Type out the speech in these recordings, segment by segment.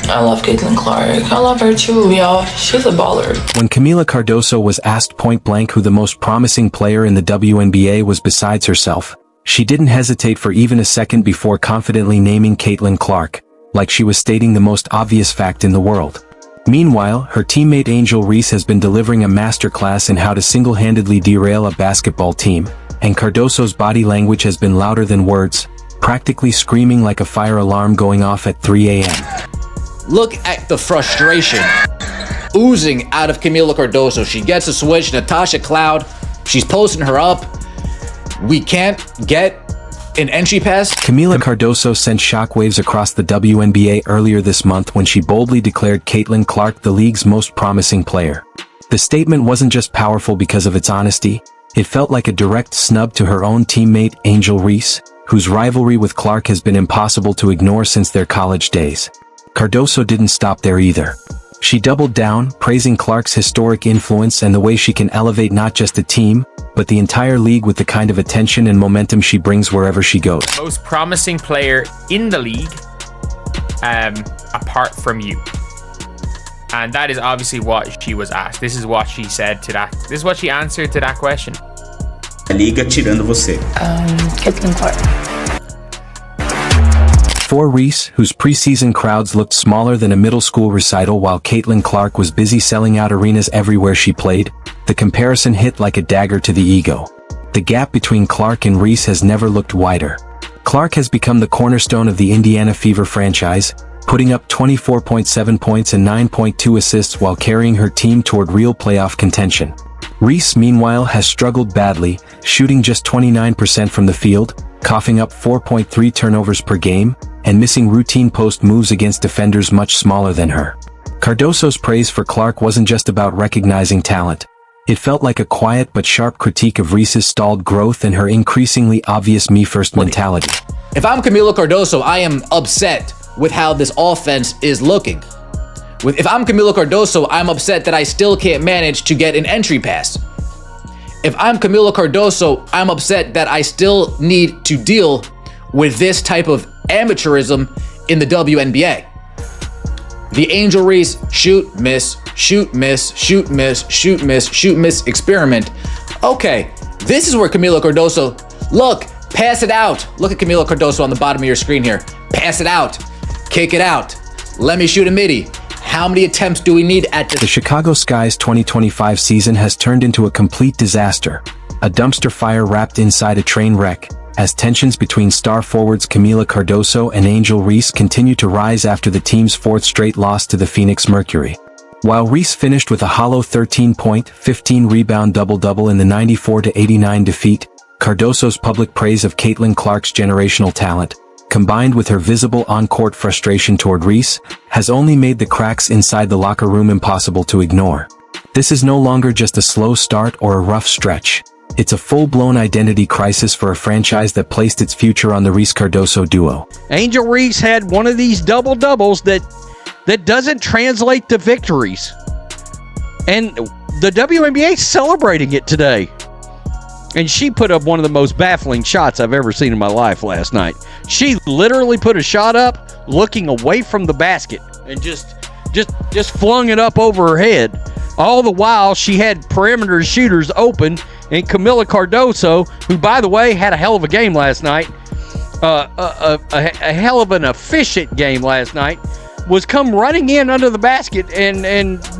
I love Caitlin Clark. I love her too, y'all. She's a baller. When Kamilla Cardoso was asked point-blank who the most promising player in the WNBA was besides herself, she didn't hesitate for even a second before confidently naming Caitlin Clark, like she was stating the most obvious fact in the world. Meanwhile, her teammate Angel Reese has been delivering a masterclass in how to single-handedly derail a basketball team, and Cardoso's body language has been louder than words, practically screaming like a fire alarm going off at 3 a.m. Look at the frustration oozing out of Kamilla Cardoso. She gets a switch. Natasha Cloud, she's posting her up. We can't get an entry pass. Kamilla Cardoso sent shockwaves across the WNBA earlier this month when she boldly declared Caitlin Clark the league's most promising player. The statement wasn't just powerful because of its honesty, it felt like a direct snub to her own teammate Angel Reese, whose rivalry with Clark has been impossible to ignore since their college days. Cardoso didn't stop there either. She doubled down, praising Clark's historic influence and the way she can elevate not just the team, but the entire league with the kind of attention and momentum she brings wherever she goes. Most promising player in the league, apart from you. And that is obviously what she was asked. This is what she said to that. This is what she answered to that question. A liga tirando você. Caitlin Clark. For Reese, whose preseason crowds looked smaller than a middle school recital while Caitlin Clark was busy selling out arenas everywhere she played, the comparison hit like a dagger to the ego. The gap between Clark and Reese has never looked wider. Clark has become the cornerstone of the Indiana Fever franchise, putting up 24.7 points and 9.2 assists while carrying her team toward real playoff contention. Reese, meanwhile, has struggled badly, shooting just 29% from the field, coughing up 4.3 turnovers per game, and missing routine post moves against defenders much smaller than her. Cardoso's praise for Clark wasn't just about recognizing talent. It felt like a quiet but sharp critique of Reese's stalled growth and her increasingly obvious me-first mentality. If I'm Kamilla Cardoso, I am upset with how this offense is looking. If I'm Kamilla Cardoso, I'm upset that I still can't manage to get an entry pass. If I'm Kamilla Cardoso, I'm upset that I still need to deal with this type of amateurism in the WNBA. The Angel Reese shoot, miss, shoot, miss, shoot, miss, shoot, miss, shoot, miss experiment. Okay, this is where Kamilla Cardoso, look, pass it out. Look at Kamilla Cardoso on the bottom of your screen here. Pass it out, kick it out. Let me shoot a midi. How many attempts do we need at this? The Chicago Sky's 2025 season has turned into a complete disaster, a dumpster fire wrapped inside a train wreck, as tensions between star forwards Kamilla Cardoso and Angel Reese continue to rise after the team's fourth straight loss to the Phoenix Mercury. While Reese finished with a hollow 13-point, 15-rebound double-double in the 94-89 defeat, Cardoso's public praise of Caitlin Clark's generational talent, combined with her visible on-court frustration toward Reese, has only made the cracks inside the locker room impossible to ignore. This is no longer just a slow start or a rough stretch. It's a full-blown identity crisis for a franchise that placed its future on the Reese-Cardoso duo. Angel Reese had one of these double-doubles that doesn't translate to victories. And the WNBA is celebrating it today. And she put up one of the most baffling shots I've ever seen in my life last night. She literally put a shot up looking away from the basket and just flung it up over her head. All the while, she had perimeter shooters open, and Kamilla Cardoso, who, by the way, had a hell of a game last night, a hell of an efficient game last night, was come running in under the basket and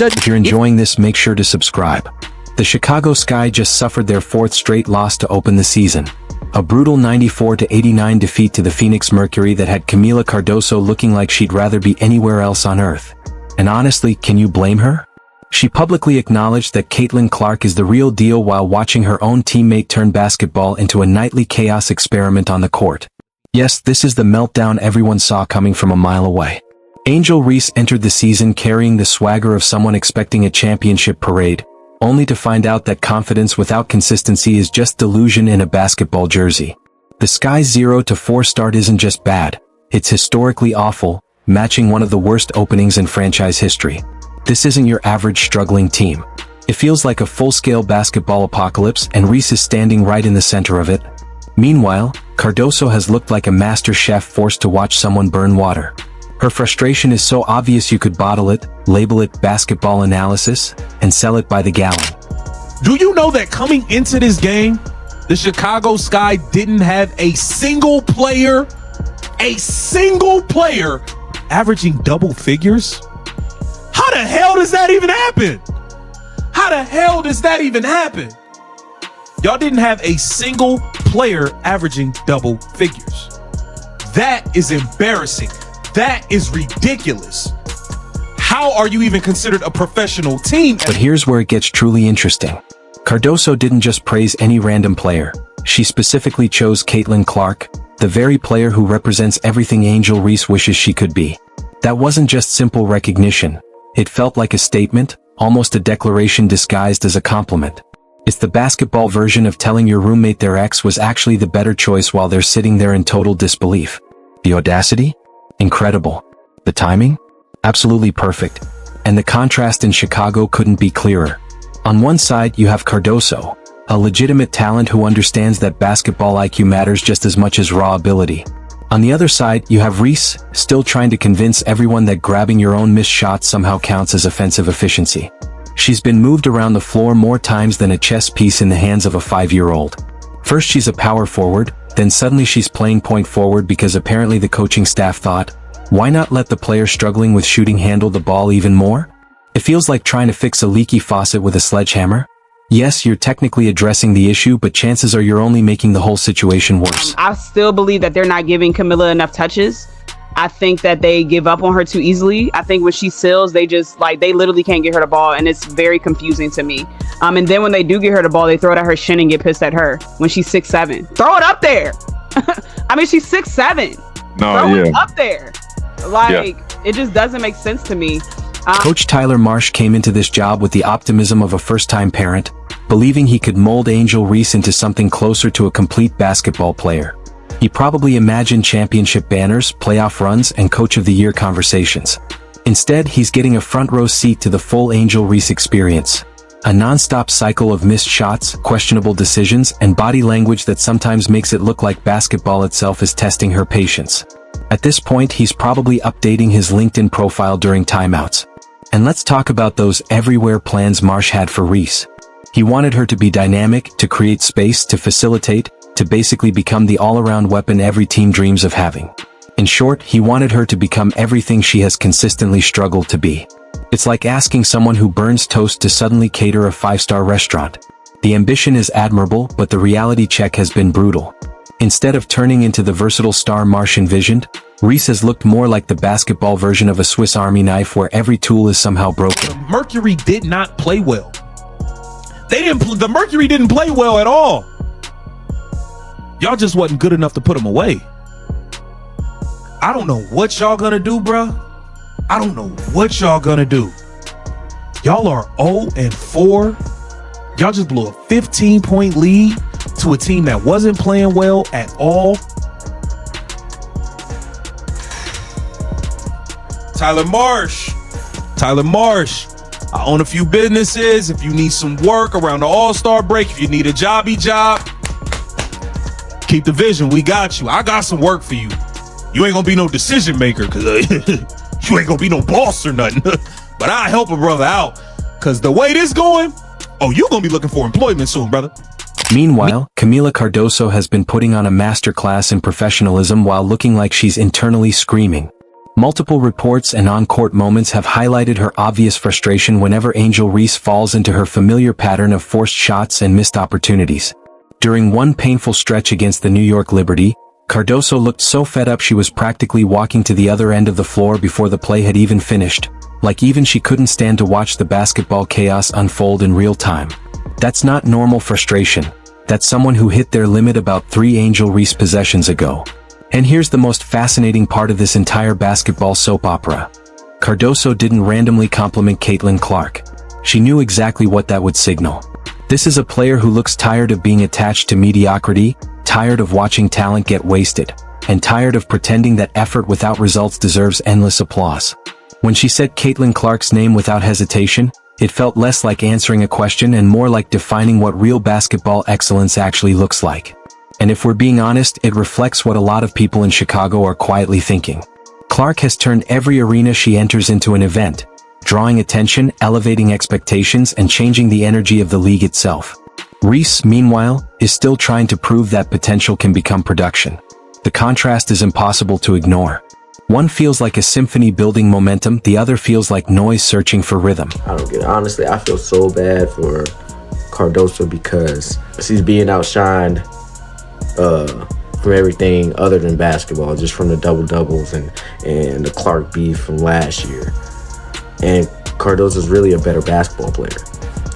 if you're enjoying this, make sure to subscribe. The Chicago Sky just suffered their fourth straight loss to open the season. A brutal 94-89 defeat to the Phoenix Mercury that had Kamilla Cardoso looking like she'd rather be anywhere else on earth. And honestly, can you blame her? She publicly acknowledged that Caitlin Clark is the real deal while watching her own teammate turn basketball into a nightly chaos experiment on the court. Yes, this is the meltdown everyone saw coming from a mile away. Angel Reese entered the season carrying the swagger of someone expecting a championship parade, only to find out that confidence without consistency is just delusion in a basketball jersey. The Sky's 0-4 start isn't just bad, it's historically awful, matching one of the worst openings in franchise history. This isn't your average struggling team. It feels like a full-scale basketball apocalypse, and Reese is standing right in the center of it. Meanwhile, Cardoso has looked like a master chef forced to watch someone burn water. Her frustration is so obvious you could bottle it, label it basketball analysis, and sell it by the gallon. Do you know that coming into this game, the Chicago Sky didn't have a single player averaging double figures? How the hell does that even happen? How the hell does that even happen? Y'all didn't have a single player averaging double figures. That is embarrassing. That is ridiculous. How are you even considered a professional team? But here's where it gets truly interesting. Cardoso didn't just praise any random player. She specifically chose Caitlin Clark, the very player who represents everything Angel Reese wishes she could be. That wasn't just simple recognition. It felt like a statement, almost a declaration disguised as a compliment. It's the basketball version of telling your roommate their ex was actually the better choice while they're sitting there in total disbelief. The audacity? Incredible. The timing? Absolutely perfect. And the contrast in Chicago couldn't be clearer. On one side, you have Cardoso, a legitimate talent who understands that basketball IQ matters just as much as raw ability. On the other side, you have Reese, still trying to convince everyone that grabbing your own missed shots somehow counts as offensive efficiency. She's been moved around the floor more times than a chess piece in the hands of a 5-year-old. First she's a power forward, then suddenly she's playing point forward because apparently the coaching staff thought, why not let the player struggling with shooting handle the ball even more? It feels like trying to fix a leaky faucet with a sledgehammer. Yes, you're technically addressing the issue, but chances are you're only making the whole situation worse. I still believe that they're not giving Kamilla enough touches. I think that they give up on her too easily. I think when she seals, they literally can't get her the ball, and it's very confusing to me. And then when they do get her the ball, they throw it at her shin and get pissed at her when she's 6'7". Throw it up there. I mean, she's 6'7". Throw it up there. It just doesn't make sense to me. Coach Tyler Marsh came into this job with the optimism of a first-time parent, believing he could mold Angel Reese into something closer to a complete basketball player. He probably imagined championship banners, playoff runs, and Coach of the Year conversations. Instead, he's getting a front-row seat to the full Angel Reese experience. A non-stop cycle of missed shots, questionable decisions, and body language that sometimes makes it look like basketball itself is testing her patience. At this point, he's probably updating his LinkedIn profile during timeouts. And let's talk about those everywhere plans Marsh had for Reese. He wanted her to be dynamic, to create space, to facilitate, to basically become the all-around weapon every team dreams of having. In short, he wanted her to become everything she has consistently struggled to be. It's like asking someone who burns toast to suddenly cater a 5-star restaurant. The ambition is admirable, but the reality check has been brutal. Instead of turning into the versatile star Marsh envisioned, Reese has looked more like the basketball version of a Swiss Army knife where every tool is somehow broken. The Mercury did not play well. The Mercury didn't play well at all. Y'all just wasn't good enough to put them away. I don't know what y'all gonna do, bruh. I don't know what y'all gonna do. Y'all are 0-4. Y'all just blew a 15-point lead to a team that wasn't playing well at all. Tyler Marsh, I own a few businesses. If you need some work around the All-Star break, if you need a job, keep the vision. We got you. I got some work for you. You ain't gonna be no decision maker because you ain't gonna be no boss or nothing. But I help a brother out because the way this going, you gonna be looking for employment soon, brother. Meanwhile, Kamilla Cardoso has been putting on a masterclass in professionalism while looking like she's internally screaming. Multiple reports and on-court moments have highlighted her obvious frustration whenever Angel Reese falls into her familiar pattern of forced shots and missed opportunities. During one painful stretch against the New York Liberty, Cardoso looked so fed up she was practically walking to the other end of the floor before the play had even finished, like even she couldn't stand to watch the basketball chaos unfold in real time. That's not normal frustration. That's someone who hit their limit about 3 Angel Reese possessions ago. And here's the most fascinating part of this entire basketball soap opera. Cardoso didn't randomly compliment Caitlin Clark. She knew exactly what that would signal. This is a player who looks tired of being attached to mediocrity, tired of watching talent get wasted, and tired of pretending that effort without results deserves endless applause. When she said Caitlin Clark's name without hesitation, it felt less like answering a question and more like defining what real basketball excellence actually looks like. And if we're being honest, it reflects what a lot of people in Chicago are quietly thinking. Clark has turned every arena she enters into an event, drawing attention, elevating expectations, and changing the energy of the league itself. Reese, meanwhile, is still trying to prove that potential can become production. The contrast is impossible to ignore. One feels like a symphony building momentum, the other feels like noise searching for rhythm. I don't get it. Honestly, I feel so bad for Cardoso because she's being outshined from everything other than basketball, just from the double-doubles and the Clark beef from last year. And Cardoso's really a better basketball player.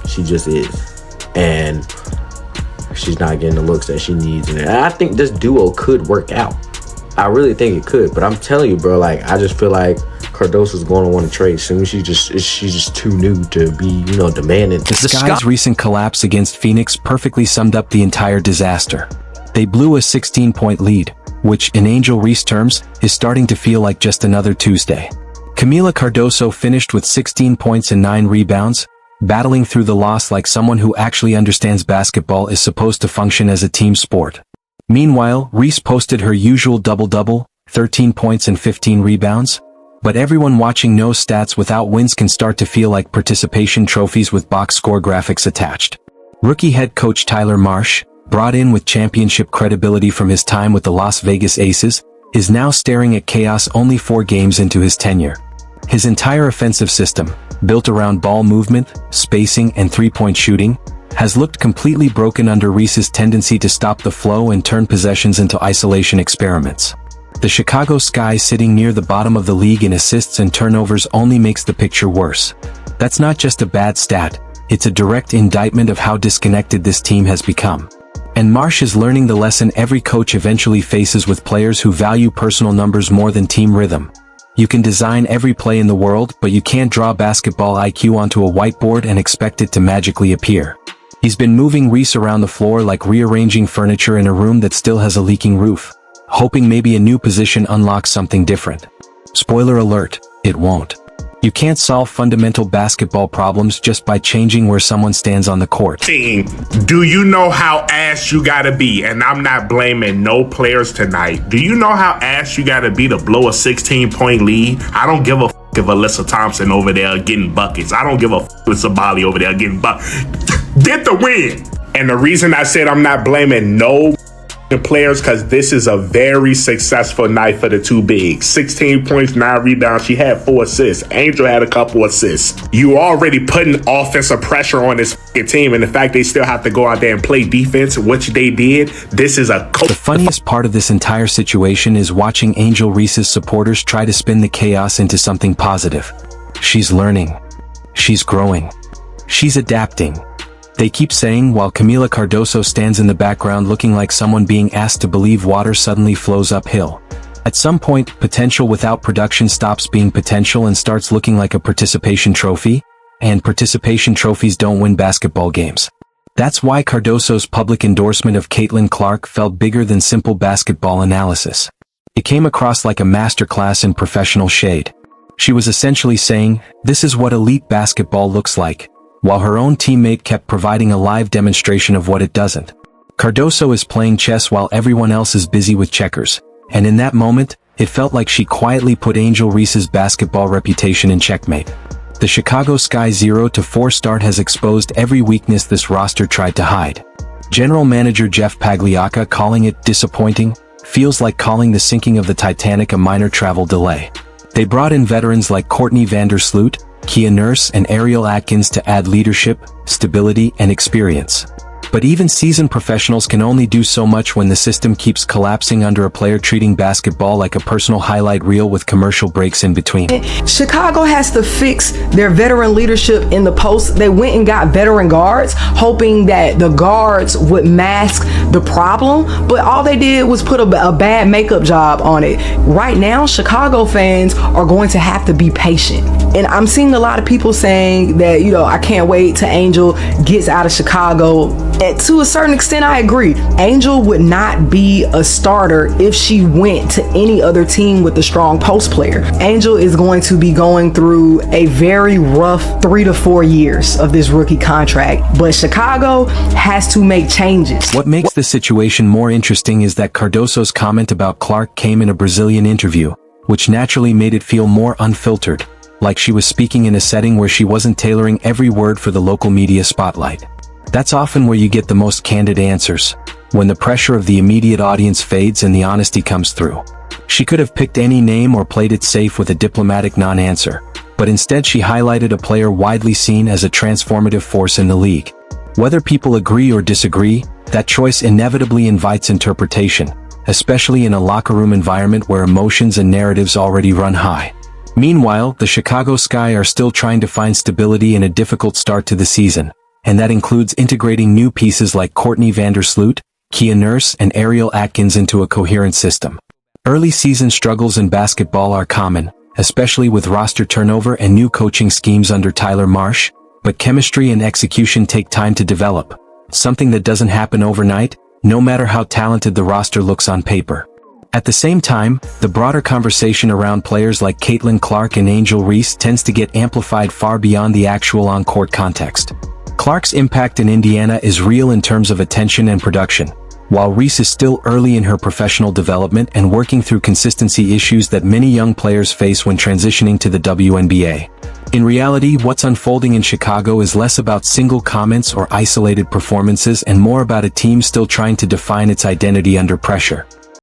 She just is. And she's not getting the looks that she needs. And I think this duo could work out. I really think it could, but I'm telling you, bro, like, I just feel like Cardoso's going to want to trade soon. She's just too new to be, demanding. The Sky's recent collapse against Phoenix perfectly summed up the entire disaster. They blew a 16-point lead, which, in Angel Reese terms, is starting to feel like just another Tuesday. Kamilla Cardoso finished with 16 points and 9 rebounds, battling through the loss like someone who actually understands basketball is supposed to function as a team sport. Meanwhile, Reese posted her usual double-double, 13 points and 15 rebounds. But everyone watching knows stats without wins can start to feel like participation trophies with box score graphics attached. Rookie head coach Tyler Marsh, brought in with championship credibility from his time with the Las Vegas Aces, is now staring at chaos only 4 games into his tenure. His entire offensive system, built around ball movement, spacing, and three-point shooting, has looked completely broken under Reese's tendency to stop the flow and turn possessions into isolation experiments. The Chicago Sky sitting near the bottom of the league in assists and turnovers only makes the picture worse. That's not just a bad stat, it's a direct indictment of how disconnected this team has become. And Marsh is learning the lesson every coach eventually faces with players who value personal numbers more than team rhythm. You can design every play in the world, but you can't draw basketball IQ onto a whiteboard and expect it to magically appear. He's been moving Reese around the floor like rearranging furniture in a room that still has a leaking roof, hoping maybe a new position unlocks something different. Spoiler alert, it won't. You can't solve fundamental basketball problems just by changing where someone stands on the court. Team, do you know how ass you gotta be? And I'm not blaming no players tonight. Do you know how ass you gotta be to blow a 16-point lead? I don't give a f if Alyssa Thompson over there getting buckets. I don't give a f if Sabali over there getting buckets. Get the win. And the reason I said I'm not blaming no players, because this is a very successful night for the two bigs. 16 points, 9 rebounds. She had 4 assists. Angel had a couple assists. You already putting offensive pressure on this team, and the fact they still have to go out there and play defense, which they did. This is a The funniest part of this entire situation is watching Angel Reese's supporters try to spin the chaos into something positive. She's learning. She's growing. She's adapting. They keep saying while Kamilla Cardoso stands in the background looking like someone being asked to believe water suddenly flows uphill. At some point, potential without production stops being potential and starts looking like a participation trophy, and participation trophies don't win basketball games. That's why Cardoso's public endorsement of Caitlin Clark felt bigger than simple basketball analysis. It came across like a masterclass in professional shade. She was essentially saying, "This is what elite basketball looks like," while her own teammate kept providing a live demonstration of what it doesn't. Cardoso is playing chess while everyone else is busy with checkers, and in that moment, it felt like she quietly put Angel Reese's basketball reputation in checkmate. The Chicago Sky 0-4 start has exposed every weakness this roster tried to hide. General Manager Jeff Pagliacca calling it disappointing feels like calling the sinking of the Titanic a minor travel delay. They brought in veterans like Courtney Vandersloot, Kia Nurse, and Ariel Atkins to add leadership, stability, and experience. But even seasoned professionals can only do so much when the system keeps collapsing under a player treating basketball like a personal highlight reel with commercial breaks in between. Chicago has to fix their veteran leadership in the post. They went and got veteran guards, hoping that the guards would mask the problem, but all they did was put a bad makeup job on it. Right now, Chicago fans are going to have to be patient. And I'm seeing a lot of people saying that, I can't wait till Angel gets out of Chicago. And to a certain extent, I agree. Angel would not be a starter if she went to any other team with a strong post player. Angel is going to be going through a very rough 3 to 4 years of this rookie contract, but Chicago has to make changes. What makes the situation more interesting is that Cardoso's comment about Clark came in a Brazilian interview, which naturally made it feel more unfiltered, like she was speaking in a setting where she wasn't tailoring every word for the local media spotlight. That's often where you get the most candid answers, when the pressure of the immediate audience fades and the honesty comes through. She could have picked any name or played it safe with a diplomatic non-answer, but instead she highlighted a player widely seen as a transformative force in the league. Whether people agree or disagree, that choice inevitably invites interpretation, especially in a locker room environment where emotions and narratives already run high. Meanwhile, the Chicago Sky are still trying to find stability in a difficult start to the season, and that includes integrating new pieces like Courtney Vandersloot, Kia Nurse, and Ariel Atkins into a coherent system. Early season struggles in basketball are common, especially with roster turnover and new coaching schemes under Tyler Marsh, but chemistry and execution take time to develop, something that doesn't happen overnight, no matter how talented the roster looks on paper. At the same time, the broader conversation around players like Caitlin Clark and Angel Reese tends to get amplified far beyond the actual on-court context. Clark's impact in Indiana is real in terms of attention and production, while Reese is still early in her professional development and working through consistency issues that many young players face when transitioning to the WNBA. In reality, what's unfolding in Chicago is less about single comments or isolated performances and more about a team still trying to define its identity under pressure.